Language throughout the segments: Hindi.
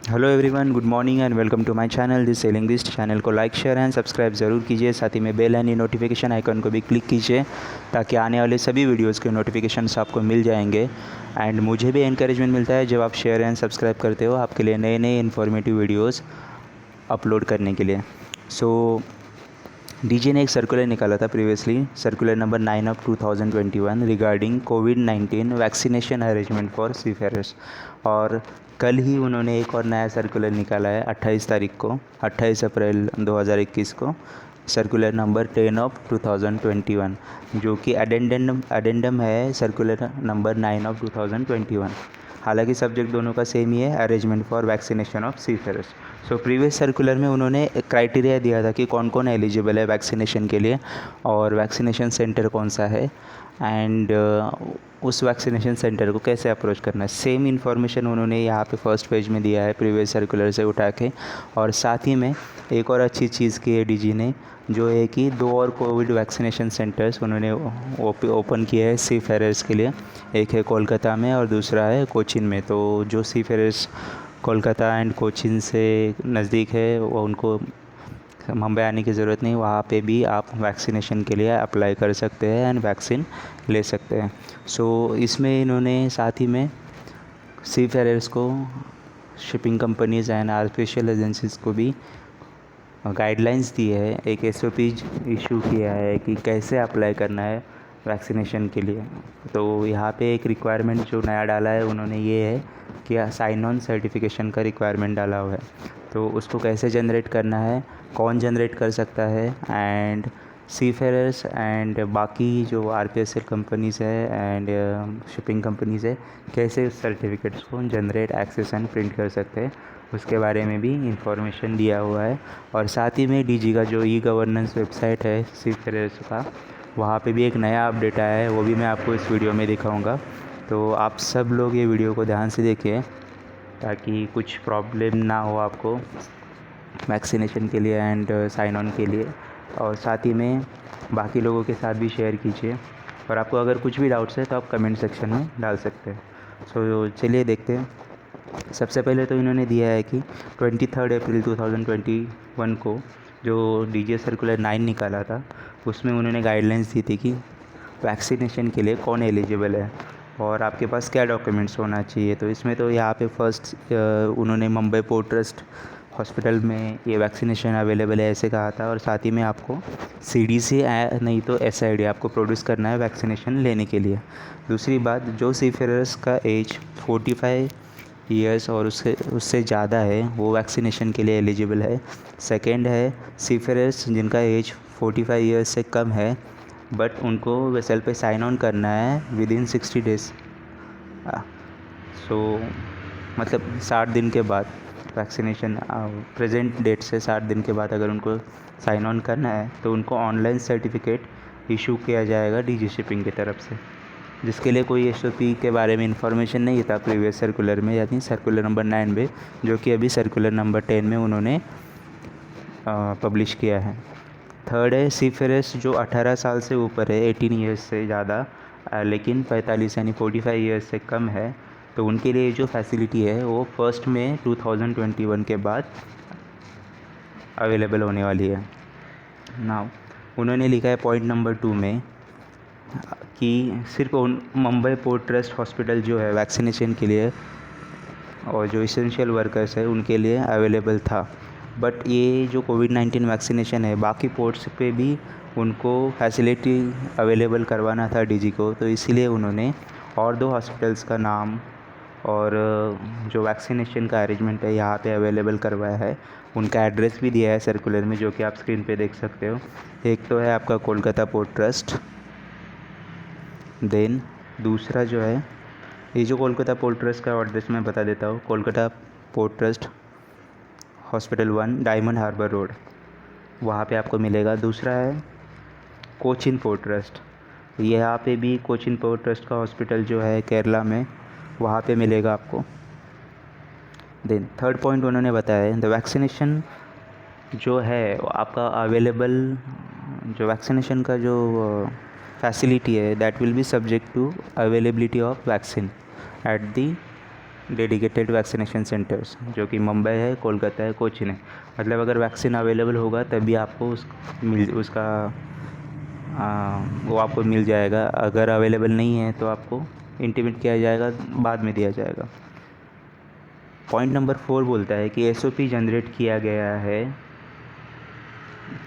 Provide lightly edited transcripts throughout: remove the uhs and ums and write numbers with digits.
Hello everyone, good morning and welcome to my channel this selling list. Channel को लाइक शेयर एंड सब्सक्राइब ज़रूर कीजिए। साथ ही में बेल एंड नोटिफिकेशन आइकन को भी क्लिक कीजिए ताकि आने वाले सभी वीडियोस के नोटिफिकेशंस आपको मिल जाएंगे। एंड मुझे भी एनकरेजमेंट मिलता है जब आप शेयर एंड सब्सक्राइब करते हो आपके लिए नए नए इन्फॉर्मेटिव वीडियोज़ अपलोड करने के लिए। सो डीजी ने एक सर्कुलर निकाला था previously, circular number 9 of 2021 regarding कोविड-19 वैक्सीनेशन अरेंजमेंट फॉर सीफेयरर्स। और कल ही उन्होंने एक और नया सर्कुलर निकाला है 28 तारीख को, 28 अप्रैल 2021 को, सर्कुलर नंबर 10 ऑफ 2021, जो कि एडेंडम है सर्कुलर नंबर 9 ऑफ 2021। हालांकि सब्जेक्ट दोनों का सेम ही है, arrangement for vaccination of seafarers. So previous circular में उन्होंने क्राइटेरिया दिया था कि कौन कौन एलिजिबल है वैक्सीनेशन के लिए और वैक्सीनेशन सेंटर कौन सा है एंड उस वैक्सीनेशन सेंटर को कैसे अप्रोच करना है। सेम इन्फॉर्मेशन उन्होंने यहाँ पे फर्स्ट पेज में दिया है प्रीवियस सर्कुलर से उठा के। और साथ ही में एक और अच्छी चीज़ की है डीजी ने, जो है कि 2 और कोविड वैक्सीनेशन सेंटर्स उन्होंने ओपन किए हैं सीफेयरर्स के लिए। एक है कोलकाता में और दूसरा है कोचीन में। तो जो सीफेयरर्स कोलकाता एंड कोचीन से नज़दीक है वो उनको मुंबई आने की ज़रूरत नहीं, वहाँ पे भी आप वैक्सीनेशन के लिए अप्लाई कर सकते हैं एंड वैक्सीन ले सकते हैं। सो इसमें इन्होंने साथ ही में सीफेयरर्स को, shipping companies and artificial agencies को भी गाइडलाइंस दी है, एक एसओपी इशू किया है कि कैसे अप्लाई करना है वैक्सीनेशन के लिए। तो यहाँ पे एक रिक्वायरमेंट जो नया डाला है उन्होंने ये है कि साइन ऑन सर्टिफिकेशन का रिक्वायरमेंट डाला हुआ है। तो उसको कैसे जनरेट करना है, कौन जनरेट कर सकता है एंड सीफेयरर्स एंड बाकी जो आरपीएसएल कंपनीज़ है एंड शिपिंग कंपनीज़ है कैसे उस सर्टिफिकेट्स को जनरेट, एक्सेस एंड प्रिंट कर सकते हैं, उसके बारे में भी इंफॉर्मेशन दिया हुआ है। और साथ ही में डीजी का जो ई गवर्नेंस वेबसाइट है सीफेयरर्स का, वहाँ पे भी एक नया अपडेट आया है, वो भी मैं आपको इस वीडियो में दिखाऊंगा। तो आप सब लोग ये वीडियो को ध्यान से देखिए ताकि कुछ प्रॉब्लम ना हो आपको वैक्सीनेशन के लिए एंड साइन ऑन के लिए। और साथ ही में बाकी लोगों के साथ भी शेयर कीजिए। और आपको अगर कुछ भी डाउट्स है तो आप कमेंट सेक्शन में डाल सकते हैं। सो चलिए देखते हैं। सबसे पहले तो इन्होंने दिया है कि 23 अप्रैल 2021 को जो डीजी सर्कुलर 9 निकाला था उसमें उन्होंने गाइडलाइंस दी थी कि वैक्सीनेशन के लिए कौन एलिजिबल है और आपके पास क्या डॉक्यूमेंट्स होना चाहिए। तो इसमें तो यहाँ पे फर्स्ट उन्होंने मुंबई पोर्ट ट्रस्ट हॉस्पिटल में ये वैक्सीनेशन अवेलेबल है ऐसे कहा था। और साथ ही में आपको सीडीसी नहीं तो एसआईडी आपको प्रोड्यूस करना है वैक्सीनेशन लेने के लिए। दूसरी बात, जो सीफेयरर्स का एज 45 ईयर्स और उससे ज़्यादा है वो वैक्सीनेशन के लिए एलिजिबल है। सेकंड है सीफेयरर्स जिनका एज 45 ईयर्स से कम है बट उनको वेसल पे साइन ऑन करना है विद इन 60 डेज़। सो मतलब 60 दिन के बाद वैक्सीनेशन, प्रेजेंट डेट से 60 दिन के बाद अगर उनको साइन ऑन करना है तो उनको ऑनलाइन सर्टिफिकेट इशू किया जाएगा डीजी शिपिंग की तरफ से, जिसके लिए कोई एसओपी के बारे में इंफॉर्मेशन नहीं था प्रीवियस सर्कुलर में, यानी सर्कुलर नंबर 9 में, जो कि अभी सर्कुलर नंबर 10 में उन्होंने पब्लिश किया है। थर्ड है सीफेयरर्स जो 18 साल से ऊपर है, 18 ईयर्स से ज़्यादा लेकिन 45 यानी 45 ईयर्स से कम है, तो उनके लिए जो फैसिलिटी है वो 1 मई 2021 के बाद अवेलेबल होने वाली है। नाउ उन्होंने लिखा है पॉइंट नंबर 2 में कि सिर्फ मुंबई पोर्ट ट्रस्ट हॉस्पिटल जो है वैक्सीनेशन के लिए और जो इसेंशियल वर्कर्स है उनके लिए अवेलेबल था। बट ये जो कोविड-19 वैक्सीनेशन है बाकी पोर्ट्स पे भी उनको फैसिलिटी अवेलेबल करवाना था डीजी को, तो इसीलिए उन्होंने और 2 हॉस्पिटल्स का नाम और जो वैक्सीनेशन का अरेंजमेंट है यहाँ पे अवेलेबल करवाया है। उनका एड्रेस भी दिया है सर्कुलर में, जो कि आप स्क्रीन पे देख सकते हो। एक तो है आपका कोलकाता पोर्ट ट्रस्ट, देन दूसरा जो है ये जो कोलकाता पोर्ट ट्रस्ट का एड्रेस मैं बता देता हूँ, Kolkata port trust hospital 1 Diamond Harbour road, वहाँ पे आपको मिलेगा। दूसरा है कोचिन पोर्ट ट्रस्ट, यहाँ पे भी कोचिन पोर्ट ट्रस्ट का हॉस्पिटल जो है केरला में, वहाँ पे मिलेगा आपको। देन थर्ड पॉइंट उन्होंने बताया है द वैक्सीनेशन जो है आपका अवेलेबल, जो वैक्सीनेशन का जो फैसिलिटी है that will be subject to availability of vaccine at the dedicated vaccination centres, जो कि मुंबई है, कोलकाता है, कोचीन है। मतलब अगर वैक्सीन अवेलेबल होगा तभी आपको वो आपको मिल जाएगा। अगर अवेलेबल नहीं है तो आपको इंटीमेट किया जाएगा, बाद में दिया जाएगा। पॉइंट नंबर 4 बोलता है कि एसओपी जनरेट किया गया है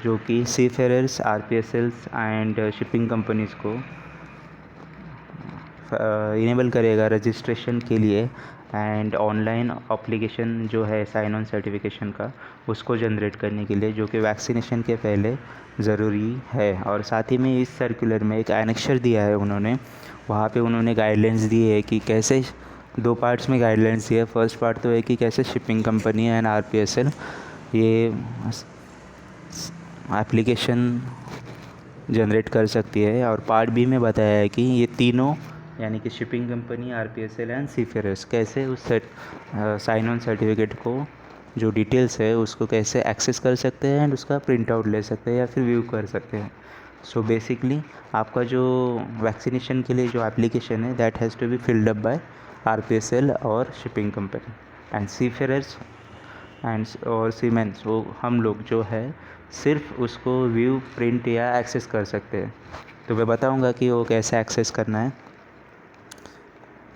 जो कि सीफेयरर्स, आरपीएसएल्स एंड शिपिंग कंपनीज़ को इनेबल करेगा रजिस्ट्रेशन के लिए, एंड ऑनलाइन एप्लीकेशन जो है साइन ऑन सर्टिफिकेशन का, उसको जनरेट करने के लिए, जो कि वैक्सीनेशन के पहले ज़रूरी है। और साथ ही में इस सर्कुलर में एक एनेक्सर दिया है उन्होंने, वहाँ पे उन्होंने गाइडलाइंस दी है कि कैसे, 2 पार्ट्स में गाइडलाइंस दिए है। फर्स्ट पार्ट तो है कि कैसे शिपिंग कंपनी एंड आरपीएसएल ये एप्लीकेशन जनरेट कर सकती है, और पार्ट बी में बताया है कि ये तीनों यानी कि शिपिंग कंपनी, आरपीएसएल एंड सीफेयरर्स कैसे उस साइन ऑन सर्टिफिकेट को जो डिटेल्स है उसको कैसे एक्सेस कर सकते हैं एंड उसका प्रिंट आउट ले सकते हैं या फिर व्यू कर सकते हैं। सो बेसिकली आपका जो वैक्सीनेशन के लिए जो एप्लीकेशन है that has to be filled up by RPSL और shipping company and seafarers and और सीमेंस, वो हम लोग जो है सिर्फ उसको व्यू, प्रिंट या एक्सेस कर सकते हैं। तो मैं बताऊंगा कि वो कैसे एक्सेस करना है।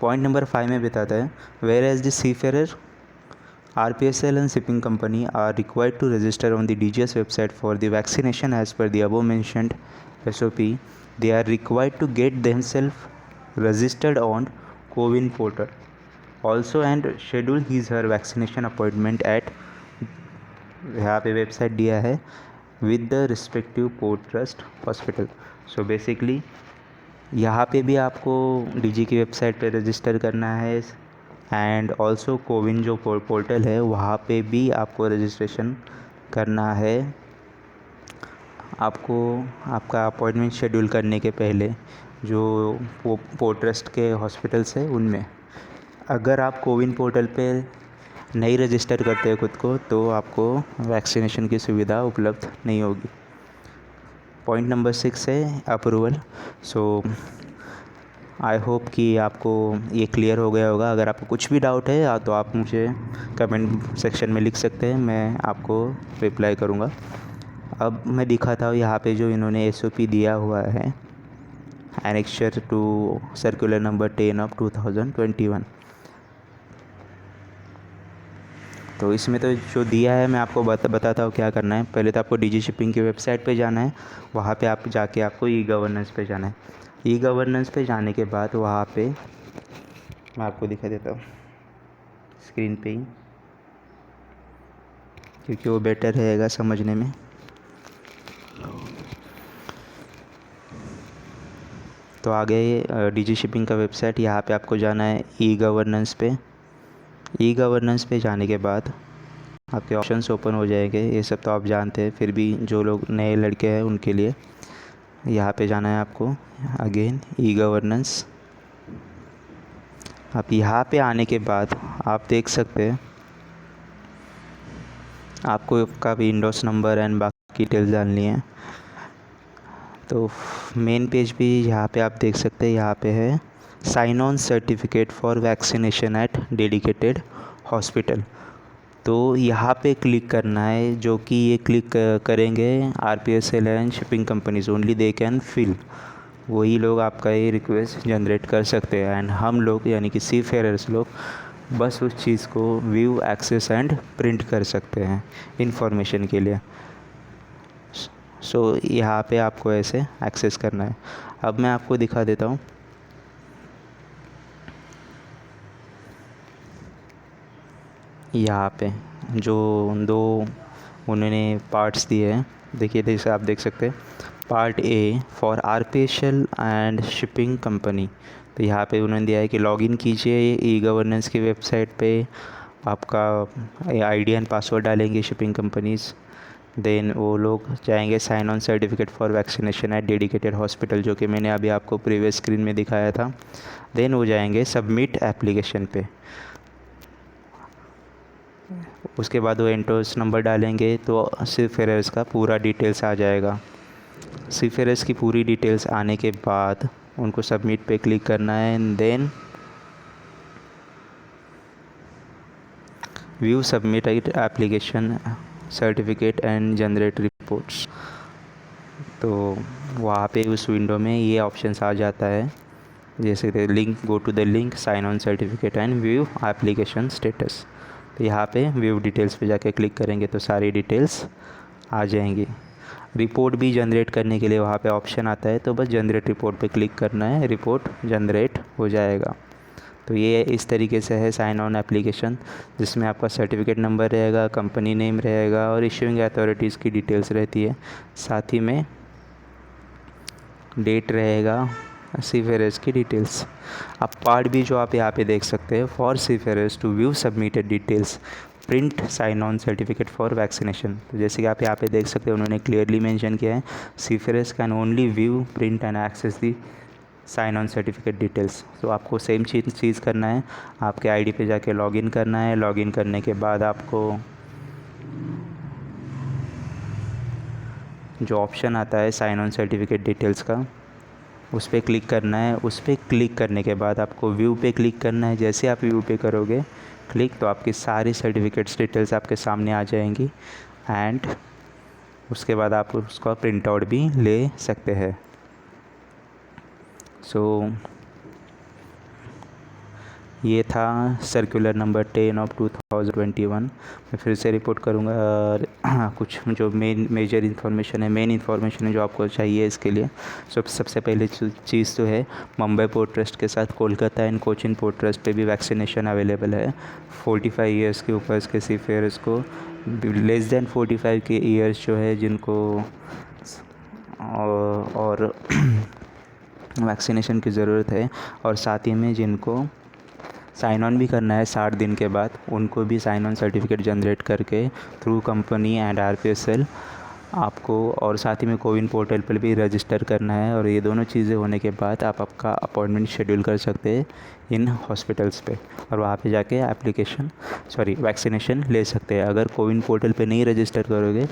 पॉइंट नंबर 5 में बताता है, where as the seafarer, RPSL and shipping company are required to register on the DGS website for the vaccination as per the above mentioned SOP. They are required to get themselves registered on CoWIN portal also and schedule his her vaccination appointment at, यहाँ पे वेबसाइट दिया है, with the respective port trust hospital. So basically यहाँ पे भी आपको डीजी की वेबसाइट पे रजिस्टर करना है, एंड ऑल्सो कोविन जो पोर्टल है वहाँ पे भी आपको रजिस्ट्रेशन करना है। आपको आपका अपॉइंटमेंट शेड्यूल करने के पहले जो पोर्ट ट्रस्ट के हॉस्पिटल्स है उनमें, अगर आप कोविन पोर्टल पे नहीं रजिस्टर करते हैं खुद को तो आपको वैक्सीनेशन की सुविधा उपलब्ध नहीं होगी। पॉइंट नंबर 6 है अप्रूवल। सो आई होप कि आपको ये क्लियर हो गया होगा। अगर आपको कुछ भी डाउट है तो आप मुझे कमेंट सेक्शन में लिख सकते हैं, मैं आपको रिप्लाई करूँगा। अब मैं दिखाता हूँ यहाँ पे जो इन्होंने एसओपी दिया हुआ है, annexure to circular number 10 of 2021। तो इसमें तो जो दिया है मैं आपको बताता हूँ क्या करना है। पहले तो आपको डीजी शिपिंग की वेबसाइट पे जाना है, वहाँ पे आप जाके आपको ई गवर्नेंस पे जाना है। ई गवर्नेंस पे जाने के बाद वहाँ पे मैं आपको दिखा देता हूँ स्क्रीन पे ही, क्योंकि वो बेटर रहेगा समझने में। तो आगे डीजी शिपिंग का वेबसाइट, यहाँ पे आपको जाना है ई गवर्नेंस पे। ई गवर्नेंस पे जाने के बाद आपके ऑप्शंस ओपन हो जाएंगे, ये सब तो आप जानते हैं, फिर भी जो लोग नए लड़के हैं उनके लिए यहाँ पे जाना है आपको। अगेन ई गवर्नेंस, आप यहाँ पे आने के बाद आप देख सकते हैं आपको आपका विंडोज़ नंबर एंड बाकी डिटेल्स डालनी है। तो मेन पेज भी यहाँ पे आप देख सकते हैं, यहाँ पे है sign on certificate for vaccination at dedicated hospital. तो यहाँ पे क्लिक करना है, जो कि ये क्लिक करेंगे RPSL and shipping companies only they can fill, वही लोग आपका ये रिक्वेस्ट जनरेट कर सकते हैं। एंड हम लोग यानी कि सीफेयरर्स लोग बस उस चीज़ को व्यू, एक्सेस एंड प्रिंट कर सकते हैं इंफॉर्मेशन के लिए। सो यहाँ पे आपको ऐसे एक्सेस करना है। अब मैं आपको दिखा देता हूँ। यहाँ पे जो 2 उन्होंने पार्ट्स दिए हैं, देखिए जैसे आप देख सकते हैं, part A for RPSL and shipping company. तो यहाँ पे उन्होंने दिया है कि लॉगिन कीजिए ई गवर्नेंस की वेबसाइट पे, आपका आईडी एंड पासवर्ड डालेंगे शिपिंग कंपनीज़, देन वो लोग जाएंगे sign on certificate for vaccination at dedicated hospital, जो कि मैंने अभी आपको प्रीवियस स्क्रीन में दिखाया था। देन वो जाएंगे सबमिट एप्लीकेशन पे, उसके बाद वो एंट्रेंस नंबर डालेंगे तो सीफेयरर्स का पूरा डिटेल्स आ जाएगा। सीफेयरर्स की पूरी डिटेल्स आने के बाद उनको सबमिट पे क्लिक करना है, and then view submitted application certificate and generate reports. तो वहाँ पे उस विंडो में ये ऑप्शंस आ जाता है, जैसे link, go to the link, sign on certificate and view application status. तो यहाँ पे व्यू डिटेल्स पे जाके क्लिक करेंगे तो सारी डिटेल्स आ जाएंगी। रिपोर्ट भी जनरेट करने के लिए वहाँ पे ऑप्शन आता है, तो बस जनरेट रिपोर्ट पे क्लिक करना है, रिपोर्ट जनरेट हो जाएगा। तो ये इस तरीके से है साइन ऑन एप्लीकेशन, जिसमें आपका सर्टिफिकेट नंबर रहेगा, कंपनी नेम रहेगा और इशूइंग अथॉरिटीज़ की डिटेल्स रहती है, साथ ही में डेट रहेगा, सीफेरेस की डिटेल्स। अब पार्ट भी जो आप यहाँ पे देख सकते हैं, for seafarers to view submitted details print sign on certificate for vaccination. तो जैसे कि आप यहाँ पे देख सकते हैं, उन्होंने क्लियरली मेंशन किया है, seafarers can only view, print and access the sign on certificate details. तो आपको सेम चीज़ करना है, आपके आईडी पे जाके लॉगिन करना है। लॉगिन करने के बाद आपको जो ऑप्शन आता है साइन ऑन सर्टिफिकेट डिटेल्स का, उस पर क्लिक करना है। उस पर क्लिक करने के बाद आपको व्यू पे क्लिक करना है। जैसे आप व्यू पे करोगे क्लिक, तो आपकी सारी सर्टिफिकेट्स डिटेल्स आपके सामने आ जाएंगी एंड उसके बाद आप उसका प्रिंट आउट भी ले सकते हैं। सो ये था सर्कुलर नंबर 10 ऑफ 2021। मैं फिर से रिपोर्ट करूँगा और कुछ जो मेजर इन्फॉर्मेशन है, मेन इन्फॉर्मेशन है जो आपको चाहिए इसके लिए। सबसे पहले चीज़ तो है, मुंबई पोर्ट ट्रस्ट के साथ Kolkata and Cochin port trust पे भी वैक्सीनेशन अवेलेबल है। 45 ईयर्स के ऊपर के सीफेयर्स को, लेस दैन 45 के ईयर्स जो है जिनको और वैक्सीनेशन की ज़रूरत है, और साथ ही में जिनको साइन ऑन भी करना है 60 दिन के बाद, उनको भी साइन ऑन सर्टिफिकेट जनरेट करके थ्रू कंपनी एंड RPSL आपको, और साथ ही में कोविन पोर्टल पर भी रजिस्टर करना है। और ये दोनों चीज़ें होने के बाद आप आपका अपॉइंटमेंट शेड्यूल कर सकते हैं इन हॉस्पिटल्स पे, और वहाँ पे जाके वैक्सीनेशन ले सकते हैं। अगर कोविन पोर्टल पे नहीं रजिस्टर करोगे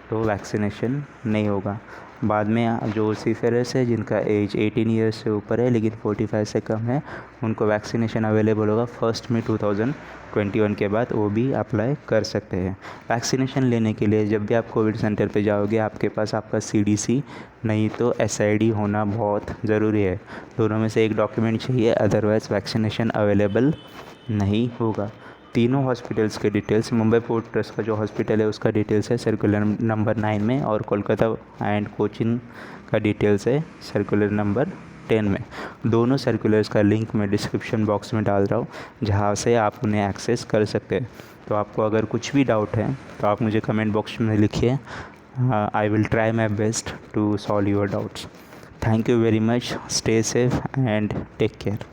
तो वैक्सीनेशन नहीं होगा। बाद में जो सीफेयर्स है जिनका एज 18 ईयर्स से ऊपर है लेकिन 45 से कम है, उनको वैक्सीनेशन अवेलेबल होगा 1 मई 2021 के बाद, वो भी अप्लाई कर सकते हैं। वैक्सीनेशन लेने के लिए जब भी आप कोविड सेंटर पे जाओगे, आपके पास आपका CDC नहीं तो SID होना बहुत ज़रूरी है। दोनों में से एक डॉक्यूमेंट चाहिए, अदरवाइज़ वैक्सीनेशन अवेलेबल नहीं होगा। तीनों हॉस्पिटल्स के डिटेल्स, मुंबई पोर्ट ट्रस्ट का जो हॉस्पिटल है उसका डिटेल्स है सर्कुलर नंबर 9 में, और कोलकाता एंड कोचिन का डिटेल्स है सर्कुलर नंबर 10 में। दोनों सर्कुलर्स का लिंक मैं डिस्क्रिप्शन बॉक्स में डाल रहा हूँ, जहाँ से आप उन्हें एक्सेस कर सकते हैं। तो आपको अगर कुछ भी डाउट है तो आप मुझे कमेंट बॉक्स में लिखिए, I will try my best to solve your doubts. Thank you very much, stay safe and take care.